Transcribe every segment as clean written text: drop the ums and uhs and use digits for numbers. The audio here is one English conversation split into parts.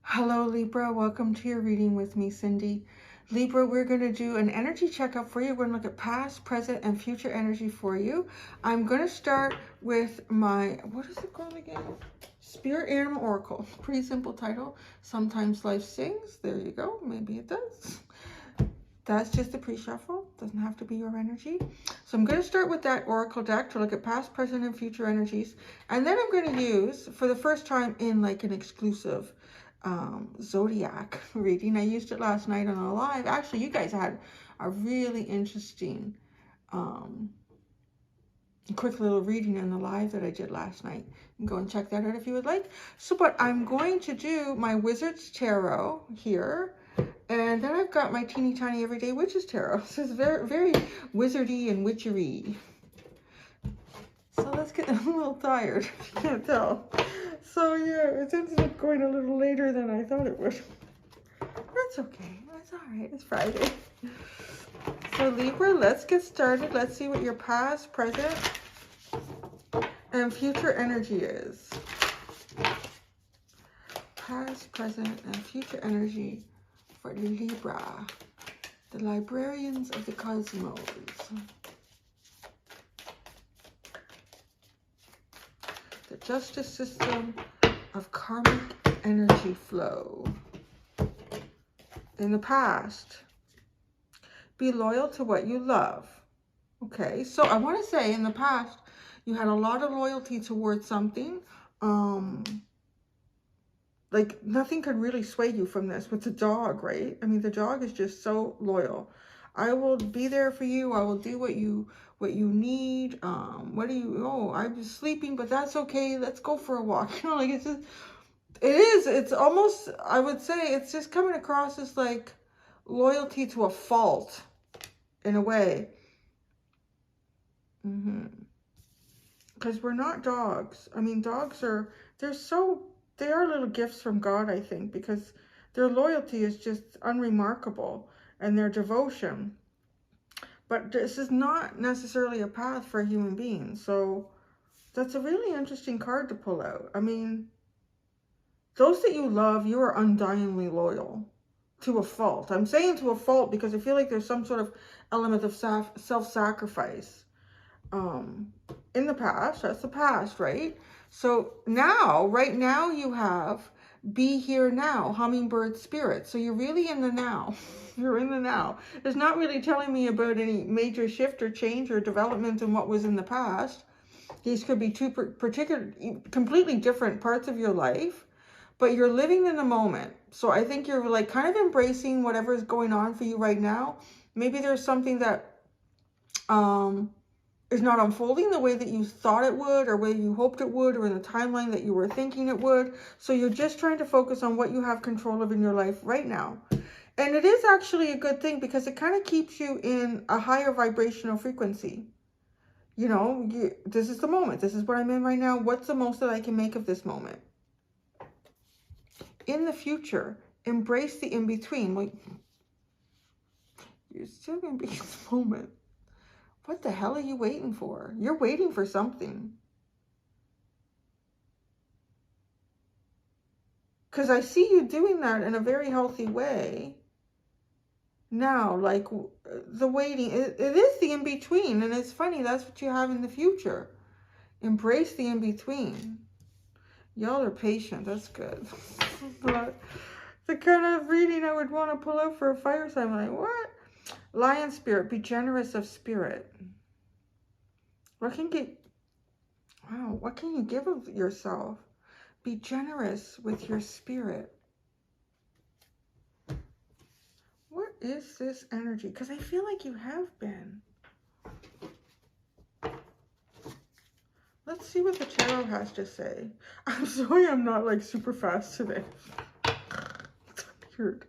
Hello Libra, welcome to your reading with me, Cindy. Libra, we're going to do an energy checkup for you. We're going to look at past, present, and future energy for you. I'm going to start with my, what is it called again? Spirit Animal Oracle. Pretty simple title. Sometimes life sings. There you go. Maybe it does. That's just a pre-shuffle. Doesn't have to be your energy. So I'm going to start with that Oracle deck to look at past, present, and future energies. And then I'm going to use, for the first time in like an exclusive zodiac reading. I used it last night on a live. Actually, you guys had a really interesting quick little reading in the live that I did last night. You can go and check that out if you would like. So, but I'm going to do my Wizard's Tarot here. And then I've got my teeny tiny everyday witches tarot. So it's very, very wizardy and witchery. So let's get, I'm a little tired, if you can't tell. So yeah, it ended up going a little later than I thought it would. That's okay, that's all right, it's Friday. So Libra, let's get started. Let's see what your past, present, and future energy is. Past, present, and future energy for Libra, the librarians of the cosmos. The justice system of karmic energy flow. In the past, be loyal to what you love. Okay, so I want to say in the past, you had a lot of loyalty towards something. Like nothing could really sway you from this with the dog, right? I mean, the dog is just so loyal. I will be there for you. I will do what you need. What do you, oh, I'm just sleeping, but that's okay. Let's go for a walk. You know, like it's just, it's almost, I would say it's just coming across as like loyalty to a fault in a way. Because we're not dogs. I mean, dogs are, they are little gifts from God, I think, because their loyalty is just unremarkable and their devotion. But this is not necessarily a path for human beings. So that's a really interesting card to pull out. I mean, those that you love, you are undyingly loyal to a fault. I'm saying to a fault because I feel like there's some sort of element of self-sacrifice. In the past, that's the past, right? So now, right now you have be here now, hummingbird spirit. So you're really in the now. You're in the now. It's not really telling me about any major shift or change or development in what was in the past. These could be two completely different parts of your life, but you're living in the moment. So I think you're like kind of embracing whatever is going on for you right now. Maybe there's something that is not unfolding the way that you thought it would or way you hoped it would or in the timeline that you were thinking it would. So you're just trying to focus on what you have control of in your life right now. And it is actually a good thing because it kind of keeps you in a higher vibrational frequency. You know, this is the moment. This is what I'm in right now. What's the most that I can make of this moment? In the future, embrace the in-between. Like, you're still going to be in this moment. What the hell are you waiting for? You're waiting for something. Because I see you doing that in a very healthy way. Now, like the waiting, it is the in-between. And it's funny, that's what you have in the future. Embrace the in-between. Y'all are patient, that's good. But the kind of reading I would want to pull out for a fire sign, I'm like, what? Lion spirit, be generous of spirit. What can you give of yourself? Be generous with your spirit. What is this energy? Because I feel like you have been. Let's see what the tarot has to say. I'm sorry I'm not like super fast today. It's weird.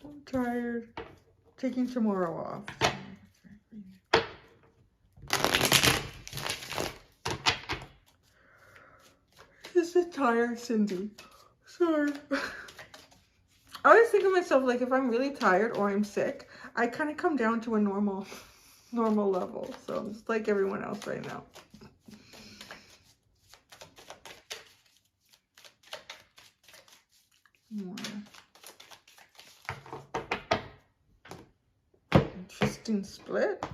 I'm tired. Taking tomorrow off. This is tired, Cindy. Sorry. I always think of myself like if I'm really tired or I'm sick, I kind of come down to a normal level. So I'm just like everyone else right now. More. Interesting split.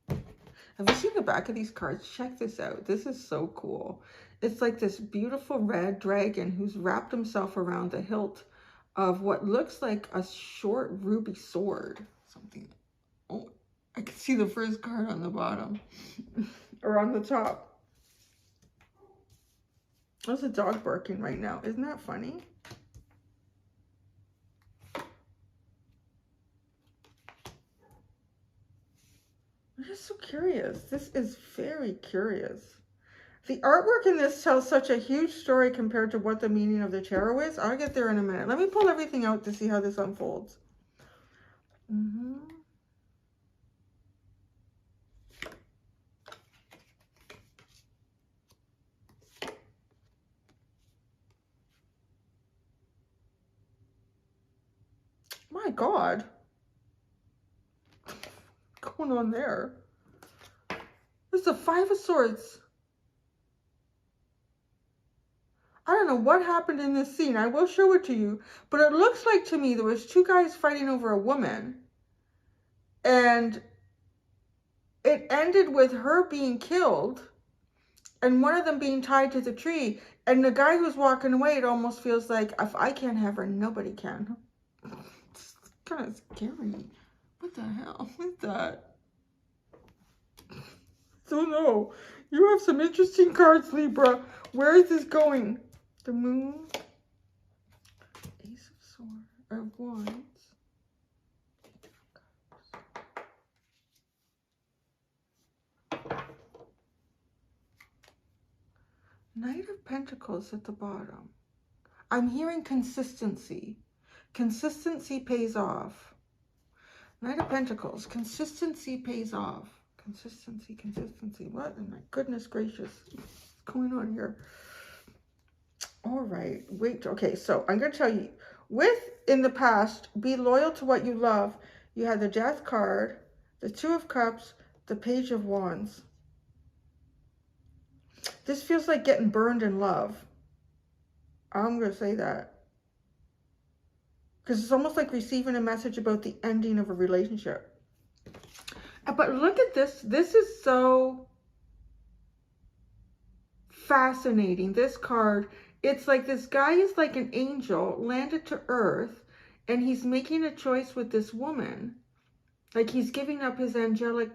Have you seen the back of these cards? Check this out. This is so cool. It's like this beautiful red dragon who's wrapped himself around the hilt of what looks like a short ruby sword. Something. Oh, I can see the first card on the bottom. Or on the top. There's a dog barking right now. Isn't that funny? I'm just so curious. This is very curious. The artwork in this tells such a huge story compared to what the meaning of the tarot is. I'll get there in a minute. Let me pull everything out to see how this unfolds. My God. What's going on there? There's the Five of Swords. I don't know what happened in this scene. I will show it to you. But it looks like to me there was two guys fighting over a woman. And it ended with her being killed. And one of them being tied to the tree. And the guy who's walking away, it almost feels like, if I can't have her, nobody can. It's kind of scary. What the hell is that? Don't know. You have some interesting cards, Libra. Where is this going? The Moon. Ace of Swords. Of Wands. Knight of Pentacles at the bottom. I'm hearing consistency. Consistency pays off. Knight of Pentacles. Consistency pays off. Consistency, consistency. What? Oh my goodness gracious. What's going on here? All right. Wait. Okay. So I'm going to tell you. In the past, be loyal to what you love. You had the Death card, the Two of Cups, the Page of Wands. This feels like getting burned in love. I'm going to say that. Because it's almost like receiving a message about the ending of a relationship. But look at this. This is so fascinating. This card, it's like this guy is like an angel landed to earth and he's making a choice with this woman. Like he's giving up his angelic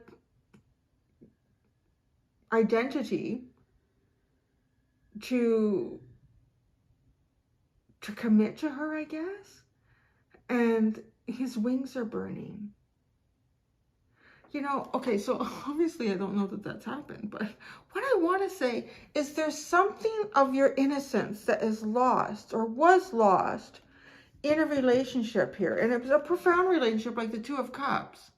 identity to commit to her, I guess. And his wings are burning. You know, okay, so obviously I don't know that that's happened, but what I want to say is there's something of your innocence that is lost or was lost in a relationship here. And it was a profound relationship like the Two of Cups.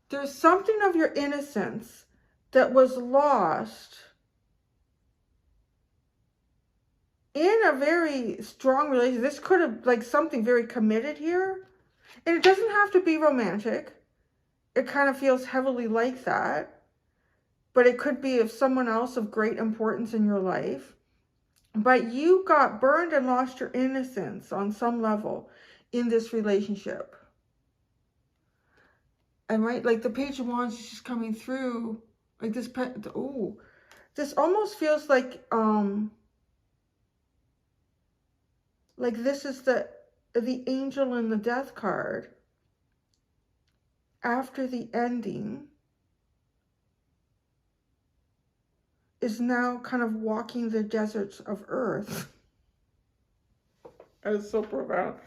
There's something of your innocence that was lost in a very strong relationship. This could have like something very committed here. And it doesn't have to be romantic. It kind of feels heavily like that, but it could be of someone else of great importance in your life. But you got burned and lost your innocence on some level in this relationship. And right, like the Page of Wands is just coming through, like this. Oh, this almost feels like this is the Angel and the Death card. After the ending is now kind of walking the deserts of earth. That is so profound.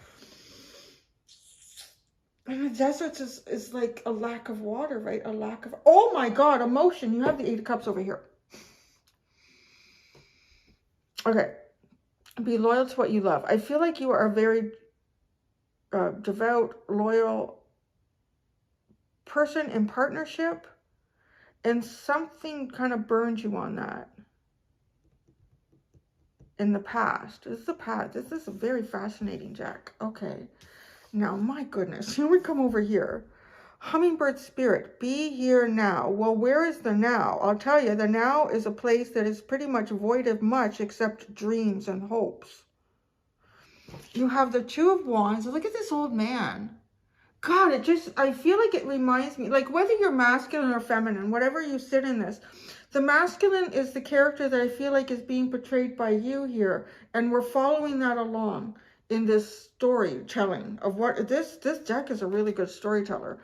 And the deserts is like a lack of water, right? A lack of, oh my God, emotion. You have the Eight of Cups over here. Okay. Be loyal to what you love. I feel like you are a very devout, loyal person in partnership, and something kind of burned you on that in the past. This is the past. This is a very fascinating deck. Okay. Now, my goodness, here we come over here. Hummingbird spirit, be here now. Well, where is the now? I'll tell you, the now is a place that is pretty much void of much except dreams and hopes. You have the Two of Wands. Look at this old man. God, I feel like it reminds me, like whether you're masculine or feminine, whatever you sit in this, the masculine is the character that I feel like is being portrayed by you here. And we're following that along in this storytelling of what this deck is a really good storyteller.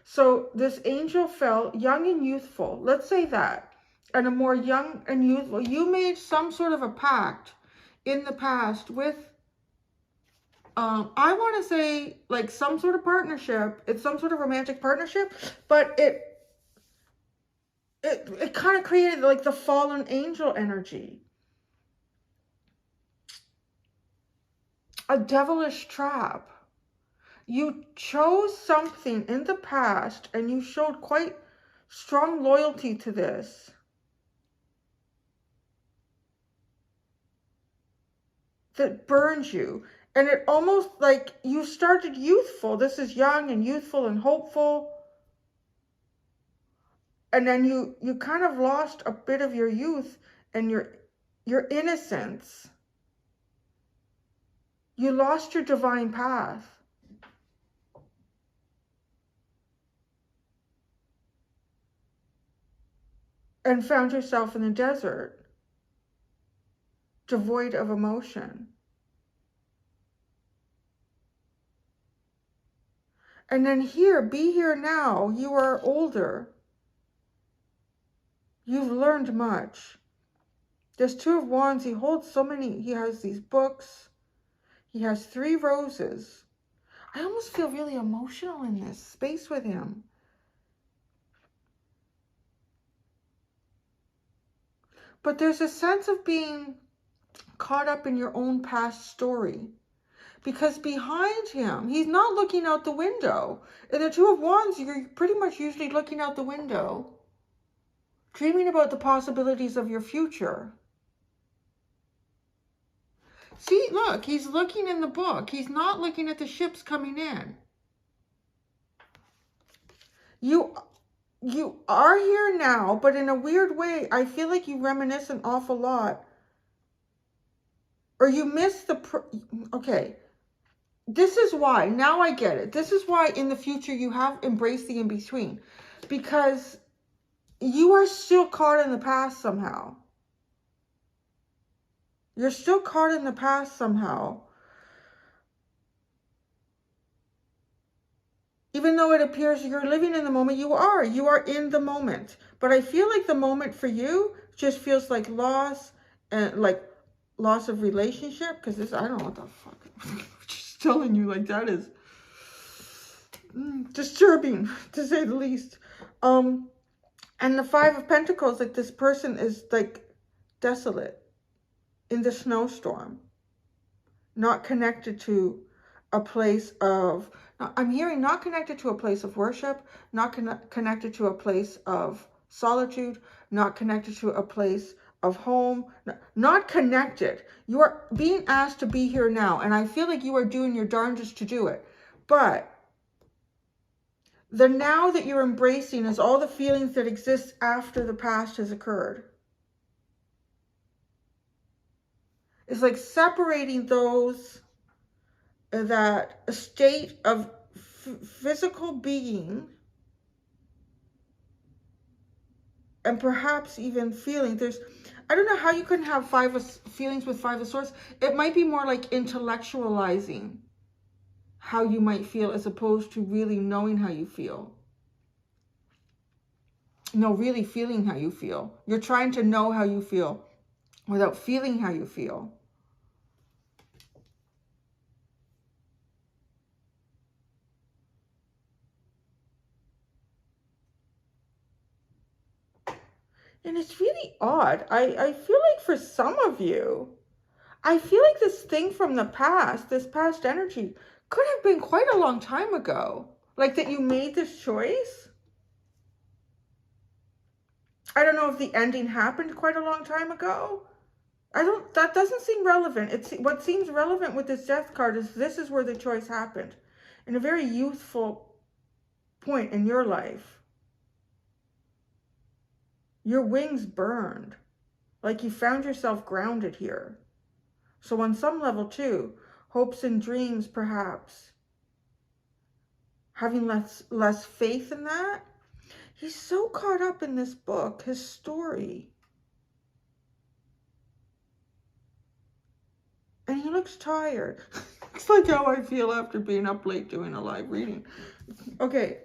So this angel fell young and youthful. Let's say that. And a more young and youthful. You made some sort of a pact in the past with I want to say like some sort of partnership. It's some sort of romantic partnership, but it kind of created like the fallen angel energy. A devilish trap. You chose something in the past and you showed quite strong loyalty to this. That burns you. And it almost like you started youthful. This is young and youthful and hopeful. And then you kind of lost a bit of your youth and your innocence. You lost your divine path. And found yourself in the desert, devoid of emotion. And then here, be here now. You are older. You've learned much. There's Two of Wands. He holds so many. He has these books. He has 3 roses. I almost feel really emotional in this space with him. But there's a sense of being caught up in your own past story. Because behind him, he's not looking out the window. In the Two of Wands, you're pretty much usually looking out the window, dreaming about the possibilities of your future. See, look, he's looking in the book. He's not looking at the ships coming in. You are here now, but in a weird way, I feel like you reminisce an awful lot. Or you miss okay. This is why, now I get it. This is why in the future you have embraced the in-between. Because you are still caught in the past somehow. You're still caught in the past somehow. Even though it appears you're living in the moment, you are in the moment. But I feel like the moment for you just feels like loss and like loss of relationship. Because this, I don't know what the fuck. Just telling you, like, that is disturbing to say the least. And the 5 of Pentacles, like this person is like desolate in the snowstorm, not connected to a place of, I'm hearing not connected to a place of worship, not connected to a place of solitude, not connected to a place of home, not connected. You are being asked to be here now, and I feel like you are doing your darndest to do it. But the now that you're embracing is all the feelings that exist after the past has occurred. It's like separating those, that a state of physical being and perhaps even feeling. I don't know how you couldn't have feelings with 5 of Swords. It might be more like intellectualizing how you might feel as opposed to really knowing how you feel. No, really feeling how you feel. You're trying to know how you feel without feeling how you feel. And it's really odd. I feel like for some of you, I feel like this thing from the past, this past energy, could have been quite a long time ago. Like that you made this choice. I don't know if the ending happened quite a long time ago. That doesn't seem relevant. What seems relevant with this Death card is this is where the choice happened. In a very youthful point in your life. Your wings burned. Like you found yourself grounded here. So on some level too, hopes and dreams, perhaps. Having less faith in that. He's so caught up in this book, his story. And he looks tired. It's like how I feel after being up late doing a live reading. Okay.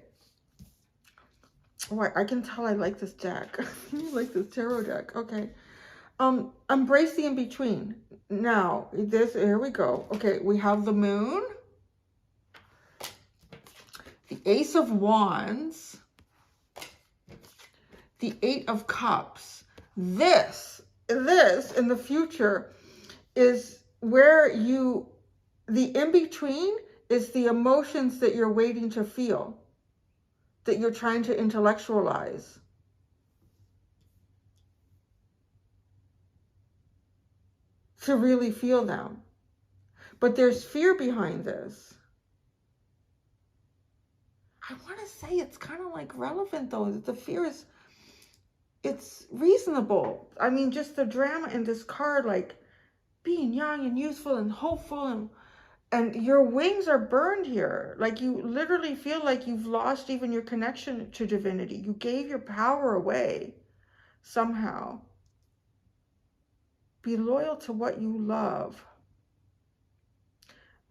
Oh, I can tell I like this deck. I like this tarot deck. Okay. Embrace the in-between. Now, here we go. Okay, we have the moon, the Ace of Wands, the Eight of Cups. This in the future is where the in-between is the emotions that you're waiting to feel, that you're trying to intellectualize. To really feel them. But there's fear behind this. I want to say it's kind of like relevant though, that the fear is, it's reasonable. I mean, just the drama in this card, like being young and youthful and hopeful, and your wings are burned here. Like you literally feel like you've lost even your connection to divinity. You gave your power away somehow. Be loyal to what you love.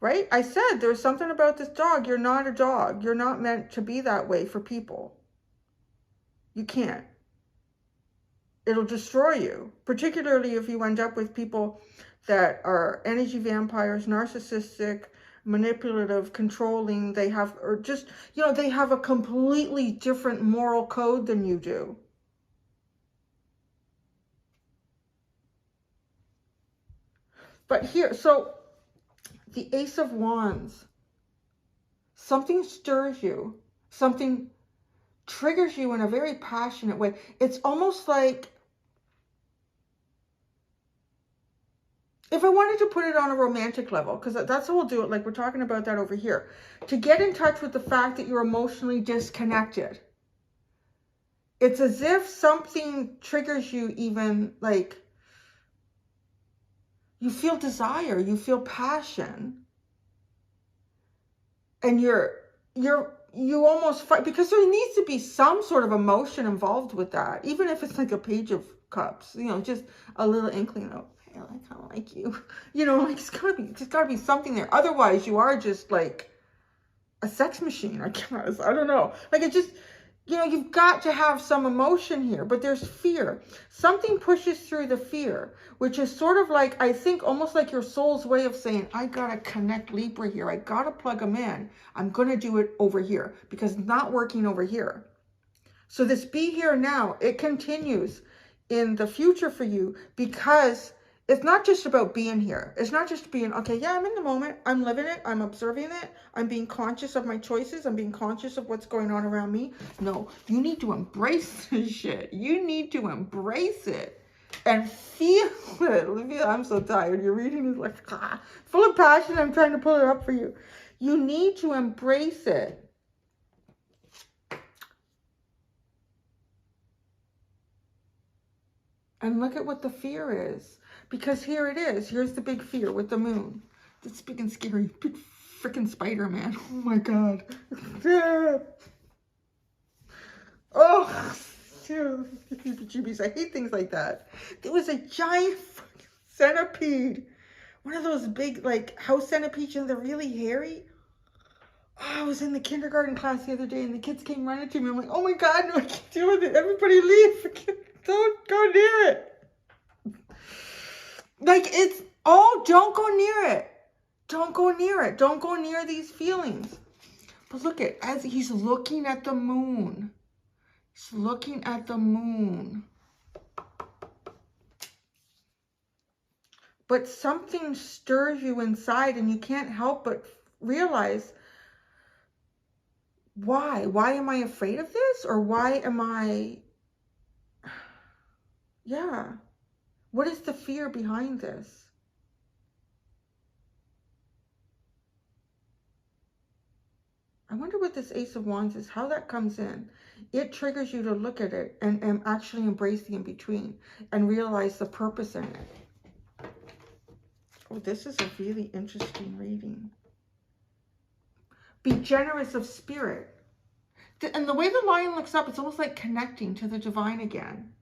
Right? I said there's something about this dog. You're not a dog. You're not meant to be that way for people. You can't. It'll destroy you. Particularly if you end up with people that are energy vampires, narcissistic, manipulative, controlling. They have, or just, they have a completely different moral code than you do. But here, so the Ace of Wands, something stirs you, something triggers you in a very passionate way. It's almost like, if I wanted to put it on a romantic level, because that's how we'll do it, like we're talking about that over here, to get in touch with the fact that you're emotionally disconnected. It's as if something triggers you, even like, you feel desire, you feel passion, and you almost fight, because there needs to be some sort of emotion involved with that, even if it's like a Page of Cups, just a little inkling of, hey, I kind of like you, like it's gotta be something there. Otherwise, you are just like a sex machine, I guess. I don't know. Like it just, you've got to have some emotion here, but there's fear. Something pushes through the fear, which is sort of like, I think, almost like your soul's way of saying, I got to connect Libra here. I got to plug them in. I'm going to do it over here because it's not working over here. So this be here now, it continues in the future for you, because it's not just about being here. It's not just being, okay, yeah, I'm in the moment. I'm living it. I'm observing it. I'm being conscious of my choices. I'm being conscious of what's going on around me. No, you need to embrace this shit. You need to embrace it and feel it. I'm so tired. Your reading is like, full of passion. I'm trying to pull it up for you. You need to embrace it. And look at what the fear is. Because here it is. Here's the big fear with the moon. This big and scary, big freaking spider, man. Oh my God. Oh, I hate things like that. There was a giant fucking centipede. One of those big, like, house centipedes, they're really hairy. Oh, I was in the kindergarten class the other day and the kids came running to me. I'm like, oh my God, no, I can't deal with it. Everybody leave. Don't go near it. Like, it's, don't go near it. Don't go near it. Don't go near these feelings. But look at, as he's looking at the moon. He's looking at the moon. But something stirs you inside and you can't help but realize, why? Why am I afraid of this? Or why am I, yeah. What is the fear behind this? I wonder what this Ace of Wands is, how that comes in. It triggers you to look at it and actually embrace the in-between and realize the purpose in it. Oh, this is a really interesting reading. Be generous of spirit. And the way the lion looks up, it's almost like connecting to the divine again.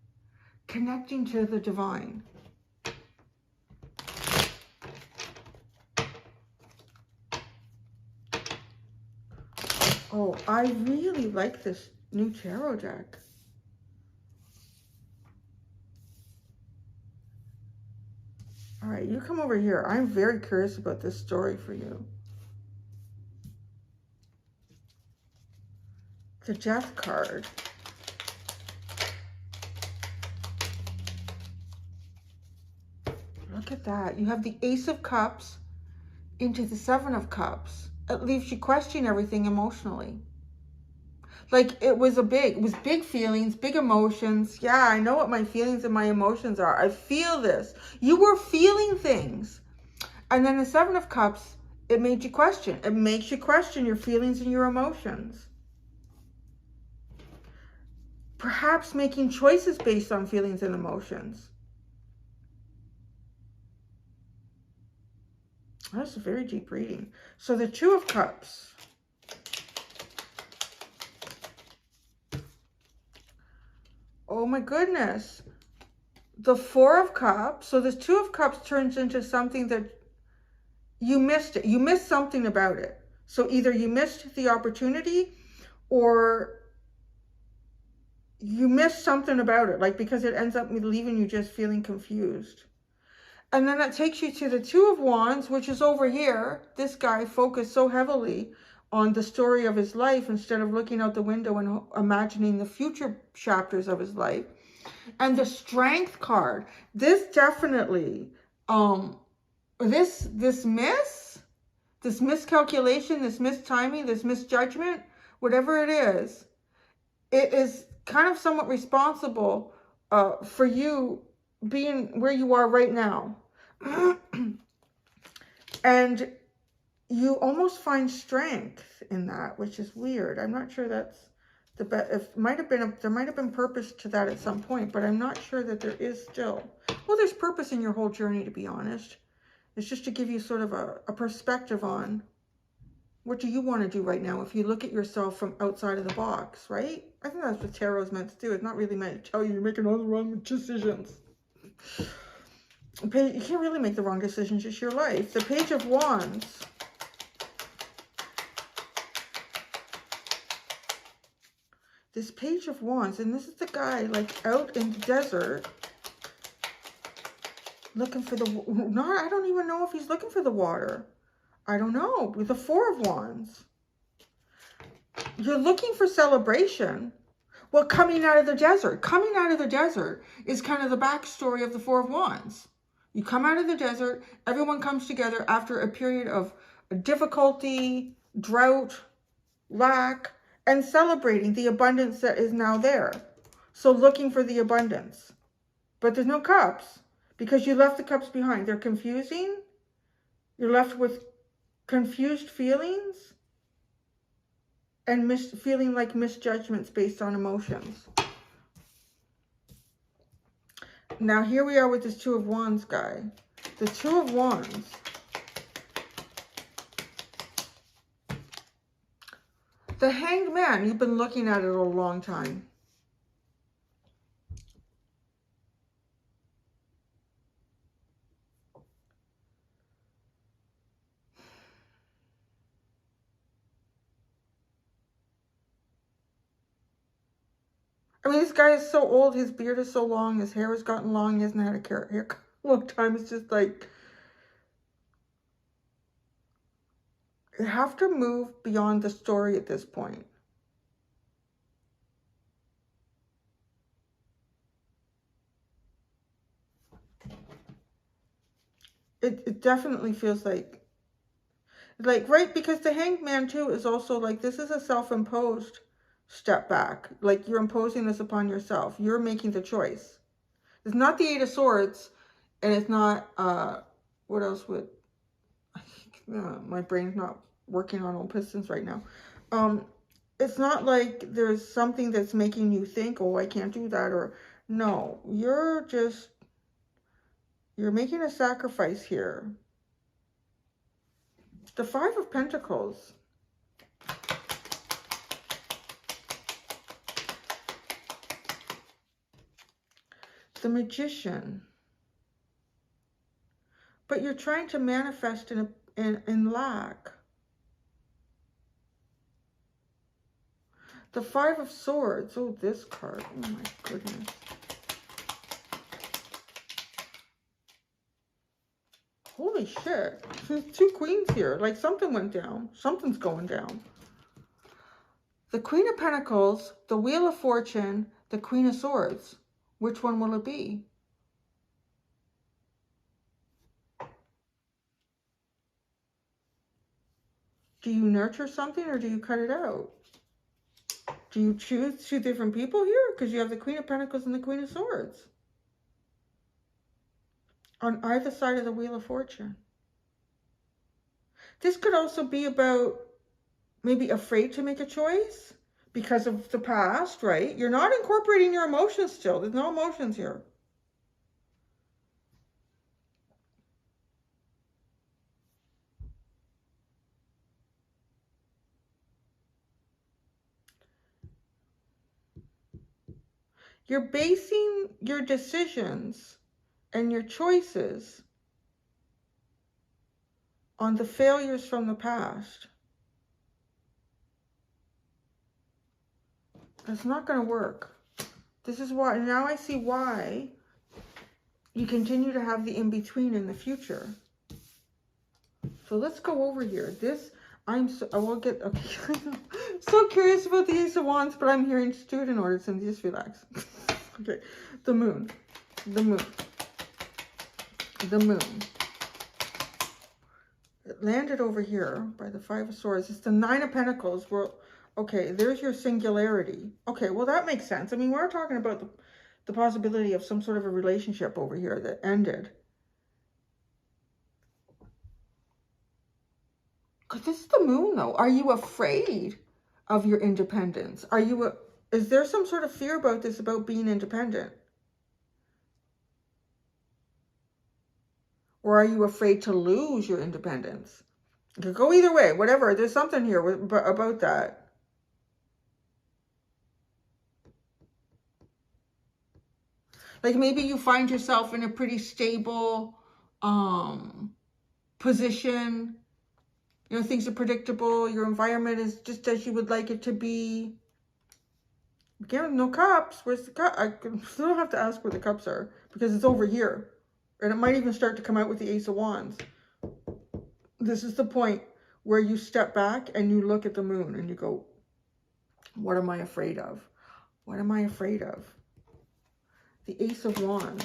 Connecting to the divine. Oh, I really like this new tarot deck. All right, you come over here. I'm very curious about this story for you. The Death card. Look at that. You have the Ace of Cups into the Seven of Cups. It leaves you questioning everything emotionally. Like it was big feelings, big emotions. Yeah, I know what my feelings and my emotions are. I feel this. You were feeling things. And then the Seven of Cups, it made you question. It makes you question your feelings and your emotions. Perhaps making choices based on feelings and emotions. That's a very deep reading. So the Two of Cups. Oh my goodness. The Four of Cups. So this Two of Cups turns into something that you missed it. You missed something about it. So either you missed the opportunity or you missed something about it. Like because it ends up leaving you just feeling confused. And then that takes you to the Two of Wands, which is over here. This guy focused so heavily on the story of his life instead of looking out the window and imagining the future chapters of his life. And the Strength card. This definitely, this miscalculation, this mistiming, this misjudgment, whatever it is kind of somewhat responsible for you being where you are right now. And you almost find strength in that, which is weird. I'm not sure that's the best. There might have been purpose to that at some point, but I'm not sure that there is still. Well, there's purpose in your whole journey, to be honest. It's just to give you sort of a perspective on what do you want to do right now if you look at yourself from outside of the box, right? I think that's what tarot is meant to do. It's not really meant to tell you you're making all the wrong decisions. You can't really make the wrong decisions. It's your life. The Page of Wands. This Page of Wands, and this is the guy like out in the desert looking for the, I don't even know if he's looking for the water. I don't know. With the Four of Wands. You're looking for celebration. Well, coming out of the desert. Coming out of the desert is kind of the backstory of the Four of Wands. You come out of the desert. Everyone comes together after a period of difficulty, drought, lack, and celebrating the abundance that is now there. So looking for the abundance. But there's no cups because you left the cups behind. They're confusing. You're left with confused feelings and feeling like misjudgments based on emotions. Now here we are with this Two of Wands guy. The Two of Wands. The Hanged Man, you've been looking at it a long time. I mean, this guy is so old. His beard is so long. His hair has gotten long. He hasn't had a haircut in a long time. It's just like, you have to move beyond the story at this point. It definitely feels like, right, because the Hanged Man too is also like, this is a self-imposed step back. Like you're imposing this upon yourself. You're making the choice. It's not the Eight of Swords, and it's not, what else would, my brain's not working on all pistons right now. It's not like there's something that's making you think, oh, I can't do that, or no, you're making a sacrifice here. The Five of Pentacles. The Magician. But you're trying to manifest in lack. The Five of Swords. Oh, this card. Oh my goodness. Holy shit. There's two queens here. Like something went down. Something's going down. The Queen of Pentacles, the Wheel of Fortune, the Queen of Swords. Which one will it be? Do you nurture something or do you cut it out? Do you choose two different people here? Because you have the Queen of Pentacles and the Queen of Swords on either side of the Wheel of Fortune. This could also be about maybe afraid to make a choice because of the past, right? You're not incorporating your emotions still. There's no emotions here. You're basing your decisions and your choices on the failures from the past. That's not going to work. This is why, now I see why you continue to have the in-between in the future. So let's go over here. This, I will get, okay. So curious about the Ace of Wands, but I'm hearing student orders and just relax. Okay, the moon, the moon, the moon. It landed over here by the Five of Swords. It's the Nine of Pentacles. Well, okay, there's your singularity. Okay, well, that makes sense. I mean, we're talking about the possibility of some sort of a relationship over here that ended. Because this is the moon, though. Are you afraid of your independence? Are you is there some sort of fear about this, about being independent? Or are you afraid to lose your independence? It could go either way, whatever. There's something here about that. Like maybe you find yourself in a pretty stable position. You know, things are predictable. Your environment is just as you would like it to be. Again, no cups. Where's the cup? I still have to ask where the cups are because it's over here. And it might even start to come out with the Ace of Wands. This is the point where you step back and you look at the moon and you go, what am I afraid of? What am I afraid of? The Ace of Wands.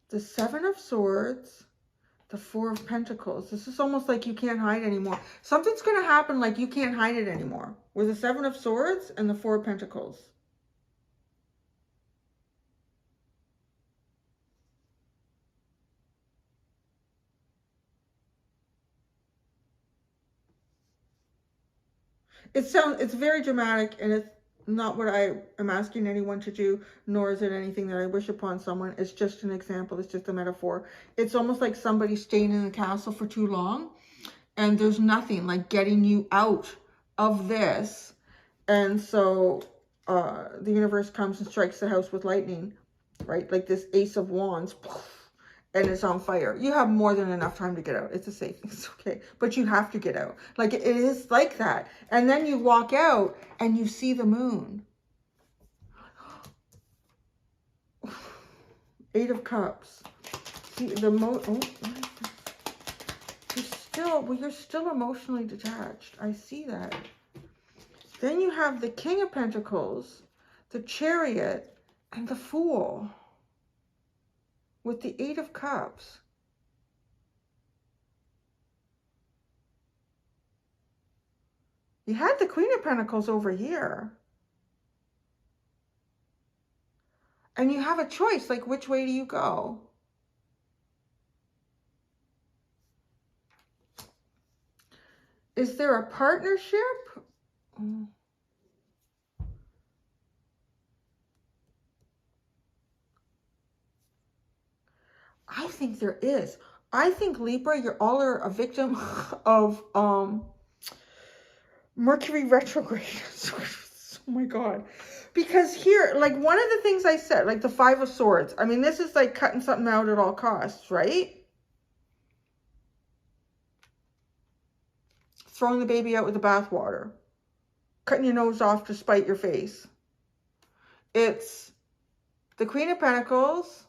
The Seven of Swords. The Four of Pentacles. This is almost like you can't hide anymore. Something's going to happen like you can't hide it anymore. With the Seven of Swords and the Four of Pentacles. It's very dramatic, and it's not what I am asking anyone to do, nor is it anything that I wish upon someone. It's just an example. It's just a metaphor. It's almost like somebody staying in the castle for too long, and there's nothing like getting you out of this. And so the universe comes and strikes the house with lightning, right? Like this Ace of Wands, and it's on fire. You have more than enough time to get out. It's a safe, it's okay. But you have to get out. Like it is like that. And then you walk out and you see the moon. Eight of Cups. See the you're still emotionally detached. I see that. Then you have the King of Pentacles, the Chariot, and the Fool. With the Eight of Cups. You had the Queen of Pentacles over here. And you have a choice, like which way do you go? Is there a partnership? I I think there is. I think Libra, you're all are a victim of Mercury retrograde. Oh my God. Because here, like one of the things I said, like the Five of Swords, I mean, this is like cutting something out at all costs, right? Throwing the baby out with the bathwater. Cutting your nose off to spite your face. It's the Queen of Pentacles.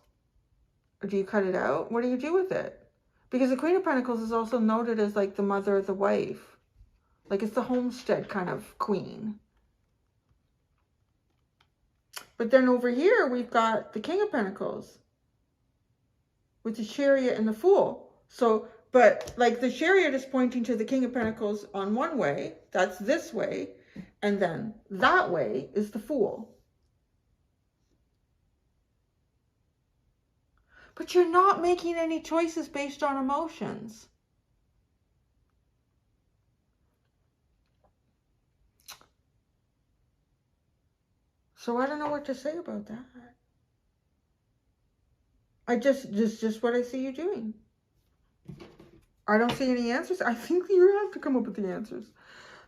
Or do you cut it out? What do you do with it? Because the Queen of Pentacles is also noted as like the mother of the wife. Like it's the homestead kind of queen. But then over here, we've got the King of Pentacles with the Chariot and the Fool. So, but like the Chariot is pointing to the King of Pentacles on one way, that's this way, and then that way is the Fool. But you're not making any choices based on emotions. So I don't know what to say about that. I just what I see you doing. I don't see any answers. I think you have to come up with the answers.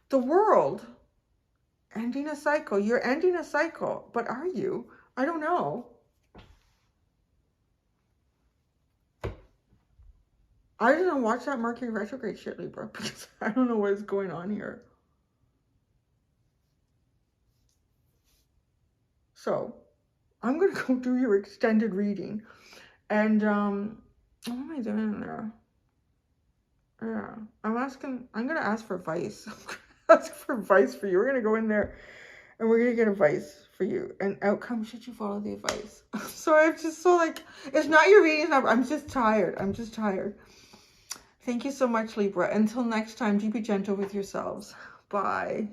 The World, ending a cycle. You're ending a cycle, but are you? I don't know. I didn't watch that Mercury retrograde shit, Libra, because I don't know what is going on here. So, I'm going to go do your extended reading. And, what am I doing there? Yeah, I'm going to ask for advice. Ask for advice for you. We're going to go in there and we're going to get advice for you. And outcome, should you follow the advice? So I'm just so like, it's not your reading number. I'm just tired. I'm just tired. Thank you so much, Libra. Until next time, do be gentle with yourselves. Bye.